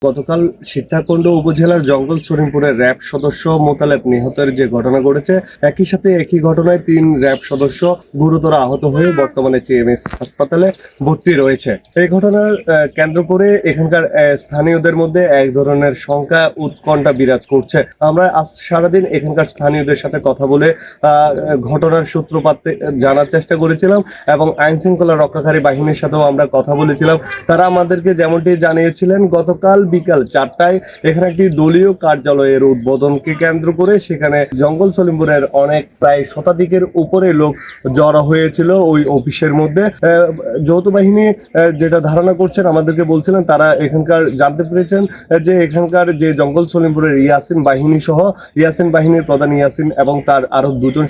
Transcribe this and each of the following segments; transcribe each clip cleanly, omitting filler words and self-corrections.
গতকাল সীতাকুণ্ড উপজেলার জঙ্গল সরিমপুরের র্যাব সদস্য মোতালেব নিহতের যে ঘটনা ঘটেছে, একই সাথে একই ঘটনায় 3 র্যাব সদস্য গুরুতর আহত হয়ে বর্তমানে চিএমএস হাসপাতালে ভর্তি রয়েছে। এই ঘটনার কেন্দ্র করে এখানকার স্থানীয়দের মধ্যে এক ধরনের শঙ্কা উৎকণ্ঠা বিরাজ করছে। আমরা আজ সারাদিন এখানকার স্থানীয়দের সাথে কথা বলে ঘটনার সূত্রপাত জানার চেষ্টা করেছিলাম এবং আইন শৃঙ্খলা রক্ষাকারী বাহিনীর সাথেও আমরা কথা বলেছিলাম। তারা আমাদেরকে যেমনটি জানিয়েছিলেন, গতকাল বিকাল 4টায় এখানে একটি দলীয় কার্যালয়ের উদ্বোধনকে কেন্দ্র করে সেখানে জঙ্গল সলিমপুরের অনেক প্রায় শতাধিকের উপরে লোক জড়ো হয়েছিল ওই অফিসের মধ্যে। যৌথ বাহিনী যেটা ধারণা করছেন, আমাদেরকে বলছিলেন তারা এখানকার জানতে পেরেছেন যে এখানকার যে জঙ্গল সলিমপুরের ইয়াসিন বাহিনীর প্রধান ইয়াসিন এবং তার আরো 2 জন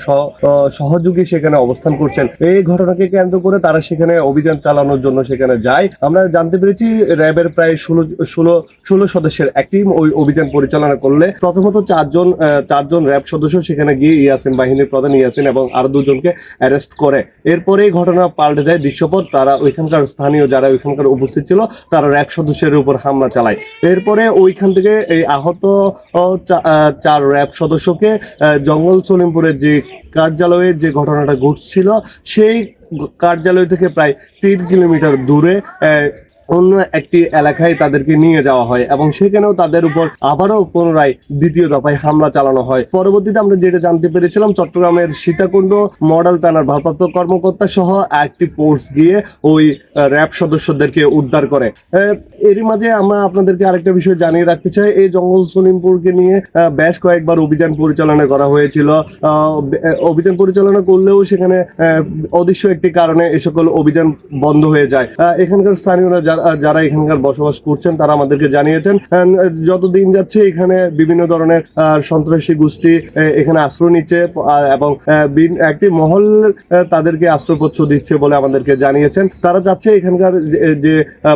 সহযোগী সেখানে অবস্থান করছেন। এই ঘটনাকে কেন্দ্র করে তারা সেখানে অভিযান চালানোর জন্য সেখানে যায়। আমরা জানতে পেরেছি র্যাবের প্রায় 16 সদস্যের এক টিম ওই অভিযান পরিচালনা করলে প্রথমত চারজন র্যাব সদস্য সেখানে গিয়ে ইয়াসিন বাহিনীর প্রধান ইয়াসিন এবং আরো 2 জনকে অ্যারেস্ট করে। এরপরেই ঘটনা পাল্টে যায় দৃশ্যপট। তারা ওইখানকার স্থানীয় যারা ওইখানকার উপস্থিত ছিল তারা র্যাব সদস্যের উপর হামলা চালায়। এরপরে ওইখান থেকে এই আহত 4 র্যাব সদস্যকে জঙ্গল সলিমপুরের যে কার্যালয়ে যে ঘটনাটা ঘটছিল সেই কার্যালয় থেকে প্রায় 3 কিলোমিটার দূরে অন্য একটি এলাকায় তাদেরকে নিয়ে যাওয়া হয় এবং সেখানেও তাদের উপর আবারও পুনরায় দ্বিতীয় দফায় হামলা চালানো হয়। পরবর্তীতে আমরা যেটা জানতে পেরেছিলাম, চট্টগ্রামের সীতাকুণ্ড মডেল থানার ভারপ্রাপ্ত কর্মকর্তা সহ একটি ফোর্স গিয়ে ওই র্যাব সদস্যদেরকে উদ্ধার করে। এরই মাঝে আমরা আপনাদেরকে আরেকটা বিষয় জানিয়ে রাখতে চাই, এই জঙ্গল সলিমপুরকে নিয়ে বেশ কয়েকবার অভিযান পরিচালনা করা হয়েছিল। অভিযান পরিচালনা করলেও সেখানে অদৃশ্য একটি কারণে এ সকল অভিযান বন্ধ হয়ে যায়। এখানকার স্থানীয়রা যারা এখানকার বসবাস করছেন তারা আমাদেরকে জানিয়েছেন, যতদিন যাচ্ছে এখানে বিভিন্ন ধরনের সন্ত্রাসী গোষ্ঠী এখানে আশ্রয় নিচ্ছে এবং একটি মহল তাদেরকে আশ্রয়পত্র দিচ্ছে বলে আমাদেরকে জানিয়েছেন। তারা চাচ্ছে এখানকার যে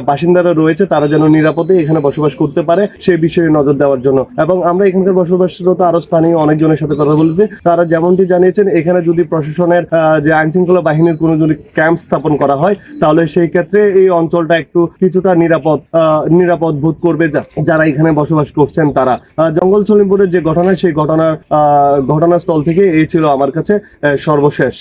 বাসিন্দারা রয়েছে তারা যেন নিরাপদে এখানে বসবাস করতে পারে সেই বিষয়ে নজর দেওয়ার জন্য। এবং আমরা এখানকার বসবাসরত আরো স্থানীয় অনেকজনের সাথে কথা বলেছি, তারা যেমনটি জানিয়েছেন এখানে যদি প্রশাসনের যে আইন শৃঙ্খলা বাহিনীর কোনো যদি ক্যাম্প স্থাপন করা হয় তাহলে সেই ক্ষেত্রে এই অঞ্চলটা একটু কিছুটা নিরাপদ বোধ করবে যারা এখানে বসবাস করছেন তারা। জঙ্গল সলিমপুরের যে ঘটনা, সেই ঘটনাস্থল থেকে এই ছিল আমার কাছে সর্বশেষ।